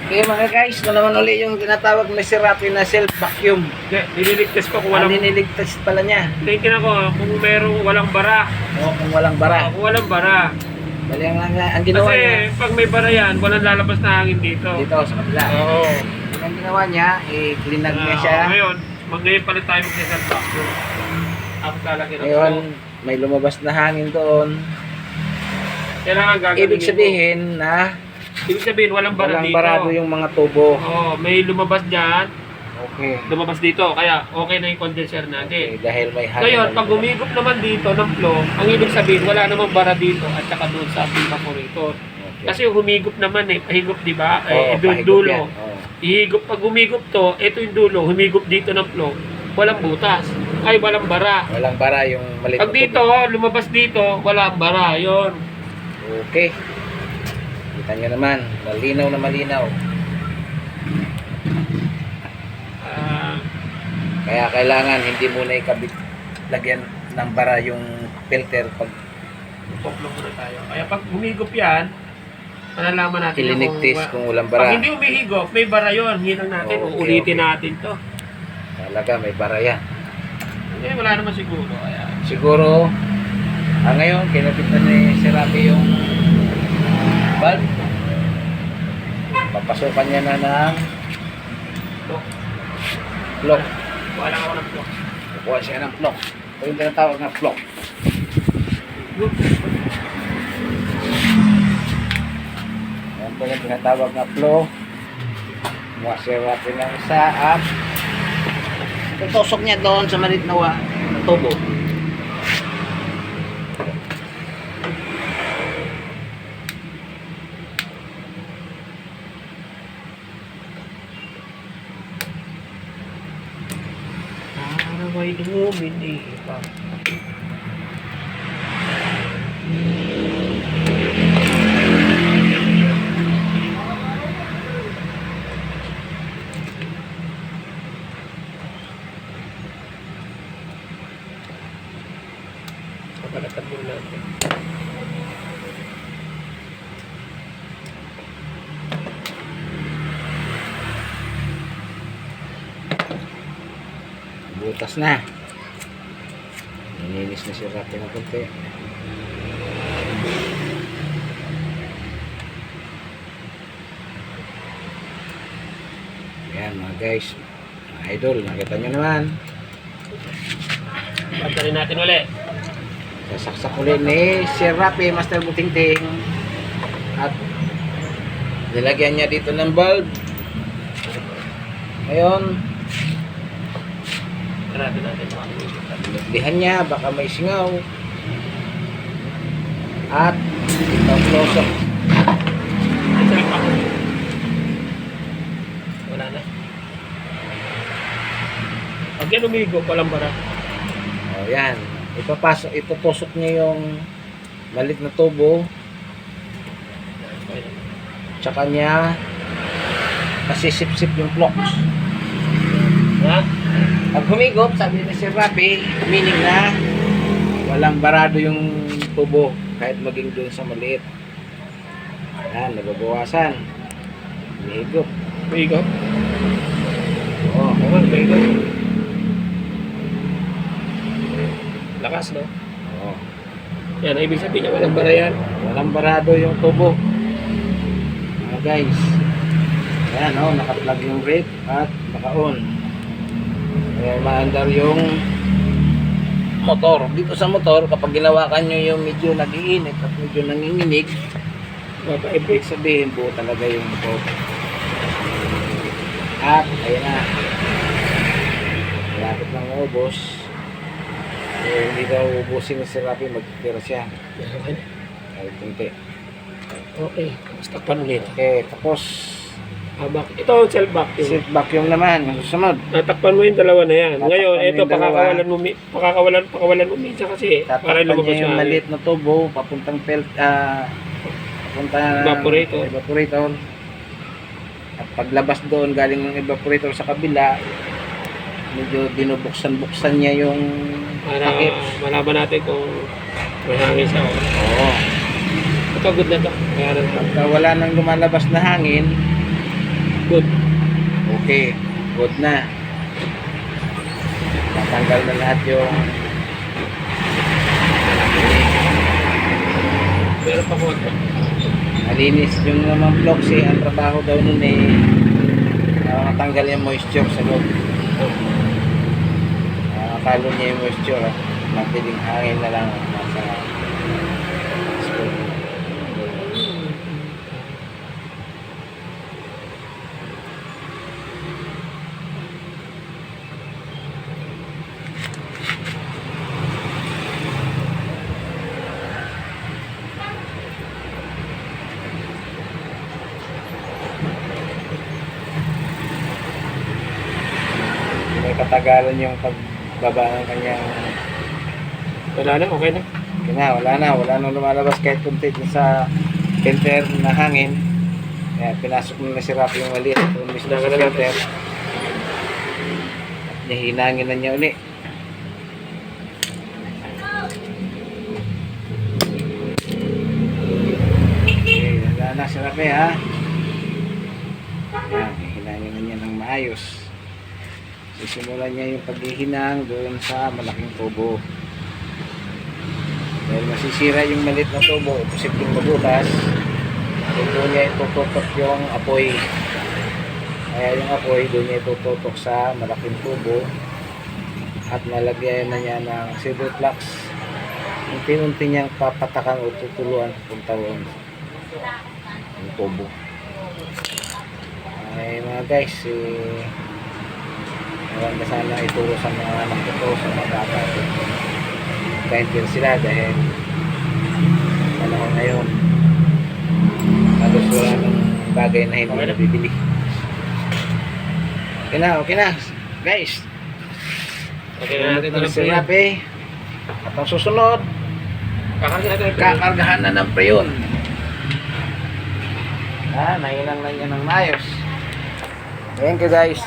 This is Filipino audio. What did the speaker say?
Okay mga guys, ito naman uli yung tinatawag na Serapi na self-vacuum. Nililigtas ko kung walang... Niniligtas pala niya. Tingin ako kung merong walang bara. O kung walang bara. Kung walang bara. Bali ang ginawa Kasi niya pag may bara yan, walang lalabas na hangin dito. dito sa kabila. Oo. Ang ginawa niya, cleanag niya siya. Ngayon, ngayon pala tayo mag-self-vacuum. Ako lalaki na Ngayon, may lumabas na hangin doon. Kailangan gagawin. Ibig sabihin na walang bara walang dito. barado yung mga tubo. Oo, may lumabas dyan. Okay. Lumabas dito. Kaya okay na yung condenser natin. Okay, dahil may hangin. Ngayon, pag humigop naman dito ng flow, ang ibig sabihin, wala namang bara dito at saka doon sa evaporator. Okay. Kasi humigop naman pahigop, di ba? Oo, Doon pahigop dulo. yan. Oo. Ihigop, pag humigop to, ito yung dulo, humigop dito ng flow, walang butas. Ay, walang bara. Walang bara yung maliit Pag na dito, tubo. lumabas dito, walang bara. Yun. Okay. Kita nyo naman, malinaw na malinaw. Ah, Kaya kailangan hindi muna ikabit lagyan ng bara yung filter pag Pop-lock muna tayo. Kaya pag humigop yan, malalaman natin na ililigtis kung walang pag bara. hindi humihigop, may bara yun. Hinang natin, Okay, uulitin okay. natin to. Talaga may bara yan. Wala naman siguro. Kaya, Siguro, ngayon, kinapit na ni Serapi yung bulb. Papasukan niya na ng flock. wala ako ng flow. Kukuha siya ng flock. Ito yung tinatawag na flock. Yan po yung tinatawag na flow. Kumuha si Serapi ng isa at tutusok niya doon sa maliit na tubo. Para may lumini pa. Kapalatan mo natin. Butas na. Nininis na si Serapi ng konti. Ayan mga guys, mga idol, nakita nyo naman. Pagkarin natin ulit. Sasaksak ulit ni Serapi Master Butingting. At nilagyan niya dito ng bulb. Ngayon, Sarado natin. pinagdihan niya, baka may singaw. At ipapulosok. Wala na. Pag yan umigo, walang bara. O yan, itutusok niya yung malit na tubo. Tsaka niya masisip-sip yung flocks. Ha? Pag humigop, sabi ni Sir Rapi, meaning na walang barado yung tubo kahit maging doon sa maliit. Yan, nababawasan. Humigop. Umigo? Oo. Oo, umigo. Lakas, no? Oo. Yan, ibig sabihin niya, walang bara yan. Walang barado yung tubo. Mga guys. Ayan, oh, naka-plug yung rate at naka-on. Kaya maandar yung motor. Dito sa motor, kapag ginawakan nyo yung medyo nag-iinit at medyo nanginginig, ibig sabihin buo talaga yung motor. At, ayan na. Malapit lang maubos. So, hindi daw ubusin ni Sir Rapi, magtitira siya. Okay. Kahit kunti. Okay. Tapos takpan ulit. Okay, tapos Ito ang cell vacuum. seat vacuum naman, yung susunod. Natakpan mo yung dalawa na yan. Tatakpan Ngayon, mo ito yung dalawa. pakakawalan mo minsan kasi para Tatakpan lumabas niya yung yung hangin. maliit na tubo, papuntang papuntang evaporator. At paglabas doon, galing ng evaporator sa kabila, medyo binubuksan-buksan niya yung Para takip. malaman natin kung may hangin siya. Oo. Ito good na to. Kaya na. Pagka wala nang lumalabas na hangin, Good. Okay, good na. Natanggal na lahat yung Pero pa ko. malinis yung naman floxy. Ang trabaho daw nun matanggal yung moisture sa loob. Makalo niya yung moisture. Matiling hangin na lang nasa spoon. May katagalan yung pagbaba ng kanyang Wala na, okay na. wala nang lumalabas kahit kunti dun sa filter na hangin. Kaya pinasok na si Rafi yung maliit kung mismo sa filter at nihinangin na niya uli. Okay, wala na si Rafi ha. Yan, hihinangin na niya ng maayos. Sisimulan niya yung paghihinang doon sa malaking tubo. Dahil masisira yung maliit na tubo, posibleng mabutas. Doon niya itututok yung apoy. Kaya yung apoy, doon niya itututok sa malaking tubo. At nalagyan na niya ng silver flux. Unti-unti niyang papatakan o tutuluan punta doon yung tubo. Ay mga guys, maganda sana ituro sa mga anak ko, sa mga bata. Kaintin sila dahil panahon ngayon halos wala ng bagay na hindi nabibili. Okay na guys. Okay na natin ito Si Rafi. At ang susunod, kakargahan na ng preyon. Nahinang na niya ng maayos. Thank you guys.